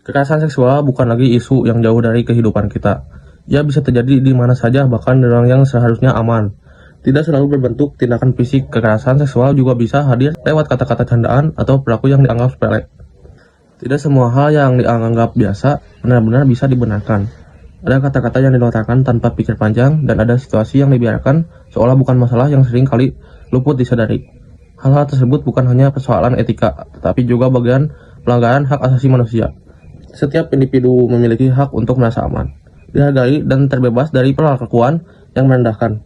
Kekerasan seksual bukan lagi isu yang jauh dari kehidupan kita. Ia bisa terjadi di mana saja, bahkan di ruang yang seharusnya aman. Tidak selalu berbentuk tindakan fisik, kekerasan seksual juga bisa hadir lewat kata-kata candaan atau perilaku yang dianggap sepele. Tidak semua hal yang dianggap biasa benar-benar bisa dibenarkan. Ada kata-kata yang dilontarkan tanpa pikir panjang, dan ada situasi yang dibiarkan seolah bukan masalah yang sering kali luput disadari. Hal-hal tersebut bukan hanya persoalan etika, tetapi juga bagian pelanggaran hak asasi manusia. Setiap individu memiliki hak untuk merasa aman, dihargai, dan terbebas dari perlakuan yang merendahkan.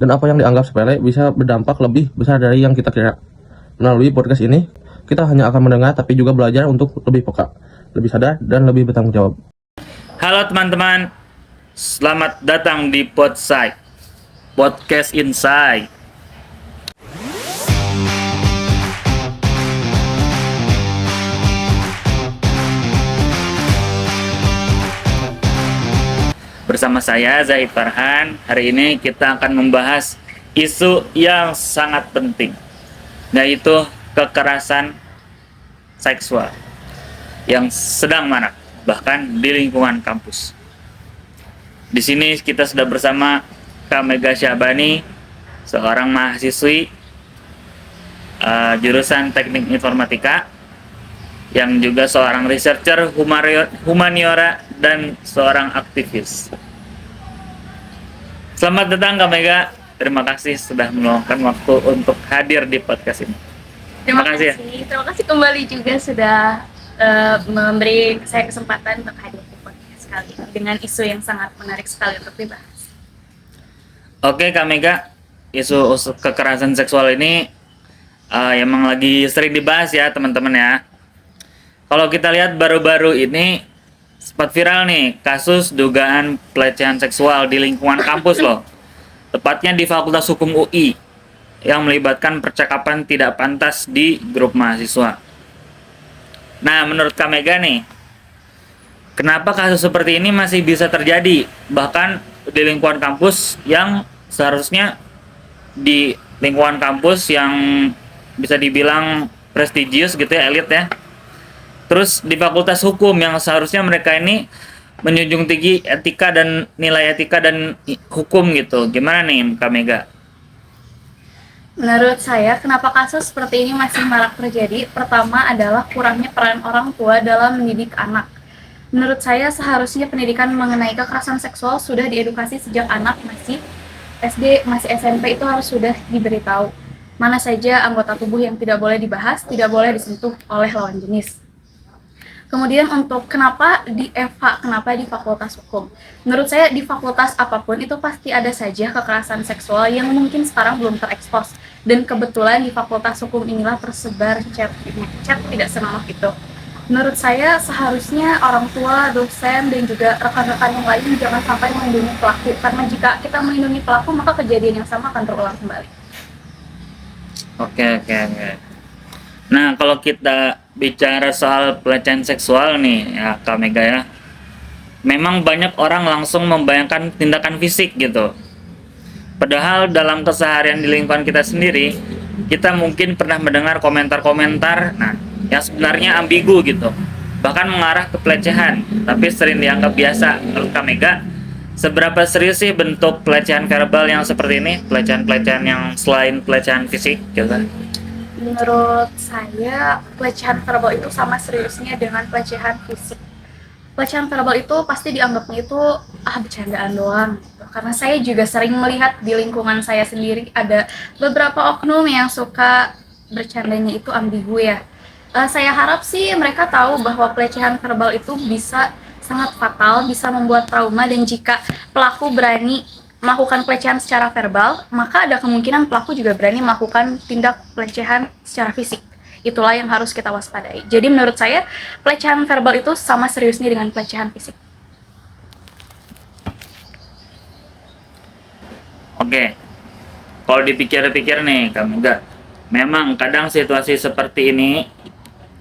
Dan apa yang dianggap sepele bisa berdampak lebih besar dari yang kita kira. Melalui podcast ini, kita hanya akan mendengar tapi juga belajar untuk lebih peka, lebih sadar, dan lebih bertanggung jawab. Halo teman-teman, selamat datang di Podside, Podcast Inside. Bersama saya Zaid Farhan. Hari ini kita akan membahas isu yang sangat penting, yaitu kekerasan seksual yang sedang marak bahkan di lingkungan kampus. Di sini kita sudah bersama Kak Mega Syahbani, seorang mahasiswi jurusan Teknik Informatika, yang juga seorang researcher humaniora dan seorang aktivis. Selamat datang Kak Mega. Terima kasih sudah meluangkan waktu untuk hadir di podcast ini. Terima kasih. Terima kasih kembali juga sudah memberi saya kesempatan untuk hadir di podcast kali ini dengan isu yang sangat menarik sekali untuk dibahas. Oke Kak Mega, isu kekerasan seksual ini emang lagi sering dibahas ya teman-teman ya. Kalau kita lihat baru-baru ini sempat viral nih kasus dugaan pelecehan seksual di lingkungan kampus loh. Tepatnya di Fakultas Hukum UI yang melibatkan percakapan tidak pantas di grup mahasiswa. Nah, menurut Kak Mega nih, kenapa kasus seperti ini masih bisa terjadi? Bahkan di lingkungan kampus yang seharusnya di lingkungan kampus yang bisa dibilang prestigius gitu ya, elit ya. Terus di Fakultas Hukum yang seharusnya mereka ini menjunjung tinggi etika dan nilai etika dan hukum gitu. Gimana nih Kak Mega? Menurut saya, kenapa kasus seperti ini masih marak terjadi? Pertama adalah kurangnya peran orang tua dalam mendidik anak. Menurut saya, seharusnya pendidikan mengenai kekerasan seksual sudah diedukasi sejak anak masih SD, masih SMP, itu harus sudah diberitahu. Mana saja anggota tubuh yang tidak boleh dibahas, tidak boleh disentuh oleh lawan jenis. Kemudian untuk kenapa di EVA, kenapa di Fakultas Hukum? Menurut saya di fakultas apapun itu pasti ada saja kekerasan seksual yang mungkin sekarang belum terekspos. Dan kebetulan di Fakultas Hukum inilah tersebar chat tidak senonoh itu. Menurut saya seharusnya orang tua, dosen, dan juga rekan-rekan yang lain jangan sampai melindungi pelaku. Karena jika kita melindungi pelaku, maka kejadian yang sama akan terulang kembali. Oke. Nah, kalau kita bicara soal pelecehan seksual nih ya Kak Mega ya, memang banyak orang langsung membayangkan tindakan fisik gitu. Padahal dalam keseharian di lingkungan kita sendiri, kita mungkin pernah mendengar komentar-komentar yang sebenarnya ambigu gitu, bahkan mengarah ke pelecehan, tapi sering dianggap biasa. Menurut Kak Mega, seberapa serius sih bentuk pelecehan verbal yang seperti ini, pelecehan-pelecehan yang selain pelecehan fisik gitu? Menurut saya, pelecehan verbal itu sama seriusnya dengan pelecehan fisik. Pelecehan verbal itu pasti dianggapnya itu bercandaan doang. Karena saya juga sering melihat di lingkungan saya sendiri ada beberapa oknum yang suka bercandanya itu ambigu ya. Saya harap sih mereka tahu bahwa pelecehan verbal itu bisa sangat fatal, bisa membuat trauma, dan jika pelaku berani melakukan pelecehan secara verbal, maka ada kemungkinan pelaku juga berani melakukan tindak pelecehan secara fisik. Itulah yang harus kita waspadai. Jadi menurut saya, pelecehan verbal itu sama seriusnya dengan pelecehan fisik. Oke, kalau dipikir-pikir nih Kak Mega, memang kadang situasi seperti ini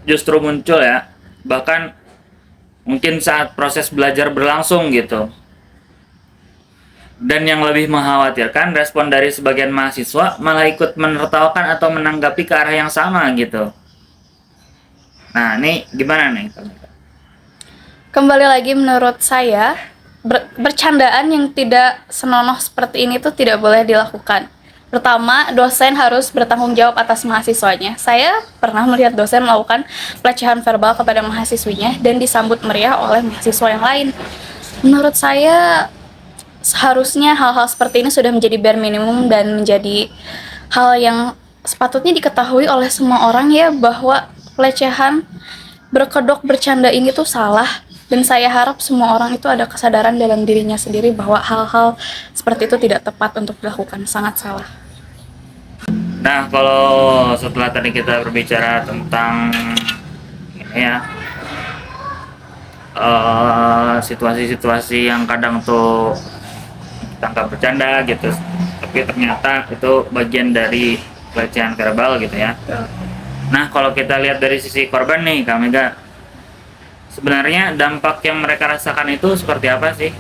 justru muncul ya, bahkan mungkin saat proses belajar berlangsung gitu. Dan yang lebih mengkhawatirkan, respon dari sebagian mahasiswa malah ikut menertawakan atau menanggapi ke arah yang sama gitu. Nah, ini gimana nih? Kembali lagi, menurut saya bercandaan yang tidak senonoh seperti ini tuh tidak boleh dilakukan. Pertama, dosen harus bertanggung jawab atas mahasiswanya. Saya pernah melihat dosen melakukan pelecehan verbal kepada mahasiswinya dan disambut meriah oleh mahasiswa yang lain. Menurut saya seharusnya hal-hal seperti ini sudah menjadi bare minimum dan menjadi hal yang sepatutnya diketahui oleh semua orang ya, bahwa pelecehan, berkedok, bercanda ini tuh salah. Dan saya harap semua orang itu ada kesadaran dalam dirinya sendiri bahwa hal-hal seperti itu tidak tepat untuk dilakukan, sangat salah. Nah, kalau setelah tadi kita berbicara tentang ini ya, situasi-situasi yang kadang tuh kita anggap bercanda gitu, tapi ternyata itu bagian dari pelecehan verbal gitu ya. Nah, kalau kita lihat dari sisi korban nih, Kak Mega, sebenarnya dampak yang mereka rasakan itu seperti apa sih?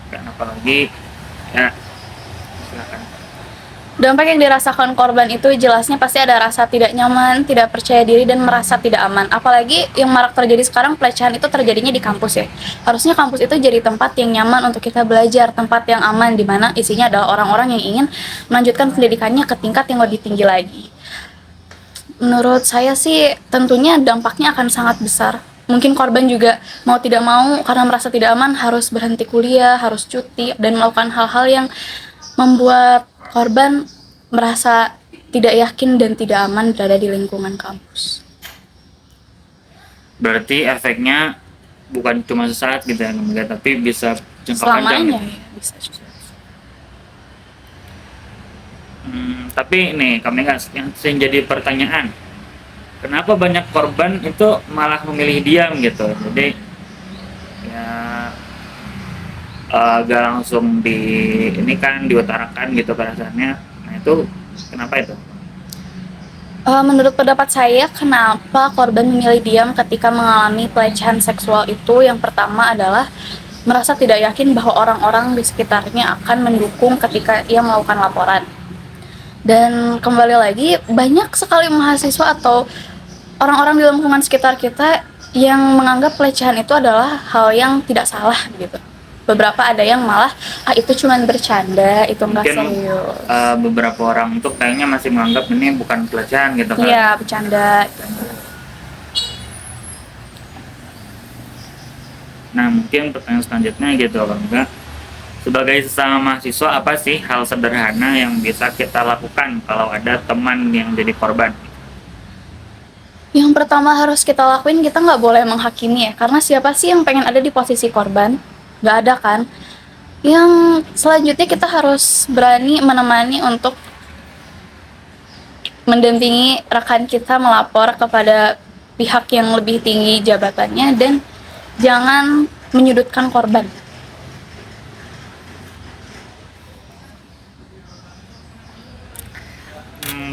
Dan apalagi ya, silakan. Dampak yang dirasakan korban itu jelasnya pasti ada rasa tidak nyaman, tidak percaya diri, dan merasa tidak aman. Apalagi yang marak terjadi sekarang, pelecehan itu terjadinya di kampus ya. Harusnya kampus itu jadi tempat yang nyaman untuk kita belajar, tempat yang aman, di mana isinya adalah orang-orang yang ingin melanjutkan pendidikannya ke tingkat yang lebih tinggi lagi. Menurut saya sih tentunya dampaknya akan sangat besar. Mungkin korban juga mau tidak mau karena merasa tidak aman harus berhenti kuliah, harus cuti, dan melakukan hal-hal yang membuat korban merasa tidak yakin dan tidak aman berada di lingkungan kampus. Berarti efeknya bukan cuma sesaat gitu ya, Kak Mega, tapi bisa jangka panjang Selamanya gitu. ya, bisa juga. Tapi nih, Kak Mega, yang sering jadi pertanyaan, kenapa banyak korban itu malah memilih diam gitu? Jadi ya gak langsung ini kan diutarakan gitu perasaannya. Nah itu kenapa itu? Menurut pendapat saya, kenapa korban memilih diam ketika mengalami pelecehan seksual itu, yang pertama adalah merasa tidak yakin bahwa orang-orang di sekitarnya akan mendukung ketika ia melakukan laporan. Dan kembali lagi, banyak sekali mahasiswa atau orang-orang di lingkungan sekitar kita yang menganggap pelecehan itu adalah hal yang tidak salah gitu. Beberapa ada yang malah, itu cuman bercanda, itu nggak Mungkin serius. beberapa orang tuh kayaknya masih menganggap ini bukan pelecehan gitu kan? Iya, bercanda. Nah mungkin pertanyaan selanjutnya gitu Kak Mega, sebagai sesama mahasiswa apa sih hal sederhana yang bisa kita lakukan kalau ada teman yang jadi korban? Yang pertama harus kita lakuin, kita nggak boleh menghakimi ya, karena siapa sih yang pengen ada di posisi korban? Nggak ada kan? Yang selanjutnya kita harus berani menemani untuk mendampingi rekan kita melapor kepada pihak yang lebih tinggi jabatannya, dan jangan menyudutkan korban.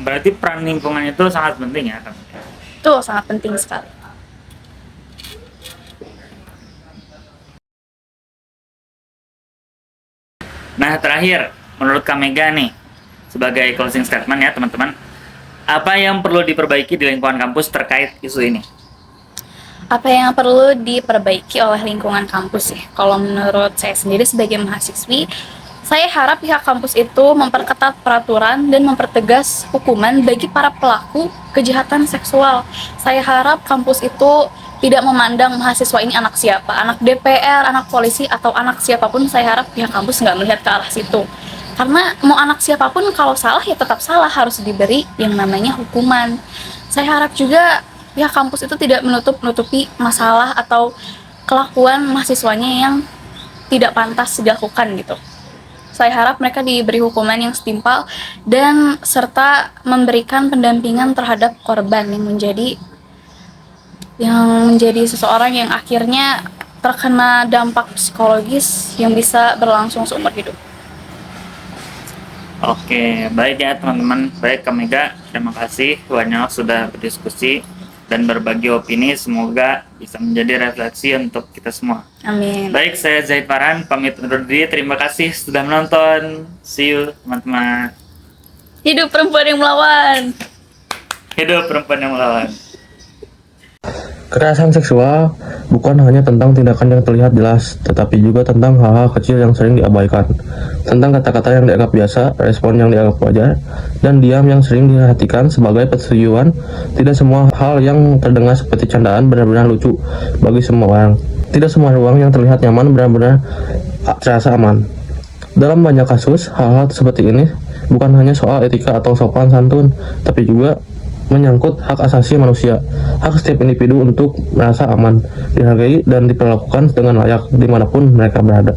Berarti peran lingkungan itu sangat penting ya Kak Mega? Itu sangat penting sekali. Nah terakhir, menurut Kak Mega nih, sebagai closing statement ya teman-teman, apa yang perlu diperbaiki di lingkungan kampus terkait isu ini? Apa yang perlu diperbaiki oleh lingkungan kampus ya? Kalau menurut saya sendiri sebagai mahasiswi, saya harap pihak kampus itu memperketat peraturan dan mempertegas hukuman bagi para pelaku kejahatan seksual. Saya harap kampus itu tidak memandang mahasiswa ini anak siapa, anak DPR, anak polisi, atau anak siapapun. Saya harap pihak kampus nggak melihat ke arah situ. Karena mau anak siapapun, kalau salah ya tetap salah, harus diberi yang namanya hukuman. Saya harap juga pihak kampus itu tidak menutup-nutupi masalah atau kelakuan mahasiswanya yang tidak pantas dilakukan gitu. Saya harap mereka diberi hukuman yang setimpal dan serta memberikan pendampingan terhadap korban yang menjadi seseorang yang akhirnya terkena dampak psikologis yang bisa berlangsung seumur hidup. Oke, baik ya teman-teman. Baik Kak Mega, terima kasih banyak sudah berdiskusi dan berbagi opini. Semoga bisa menjadi refleksi untuk kita semua. Amin. Baik, saya Zaid Farhan, pamit undur diri. Terima kasih sudah menonton. See you teman-teman. Hidup perempuan yang melawan. Hidup perempuan yang melawan. Kekerasan seksual bukan hanya tentang tindakan yang terlihat jelas, tetapi juga tentang hal-hal kecil yang sering diabaikan. Tentang kata-kata yang dianggap biasa, respon yang dianggap wajar, dan diam yang sering diperhatikan sebagai persetujuan. Tidak semua hal yang terdengar seperti candaan benar-benar lucu bagi semua orang. Tidak semua ruang yang terlihat nyaman benar-benar terasa aman. Dalam banyak kasus, hal-hal seperti ini bukan hanya soal etika atau sopan santun, tapi juga menyangkut hak asasi manusia, hak setiap individu untuk merasa aman, dihargai, dan diperlakukan dengan layak dimanapun mereka berada.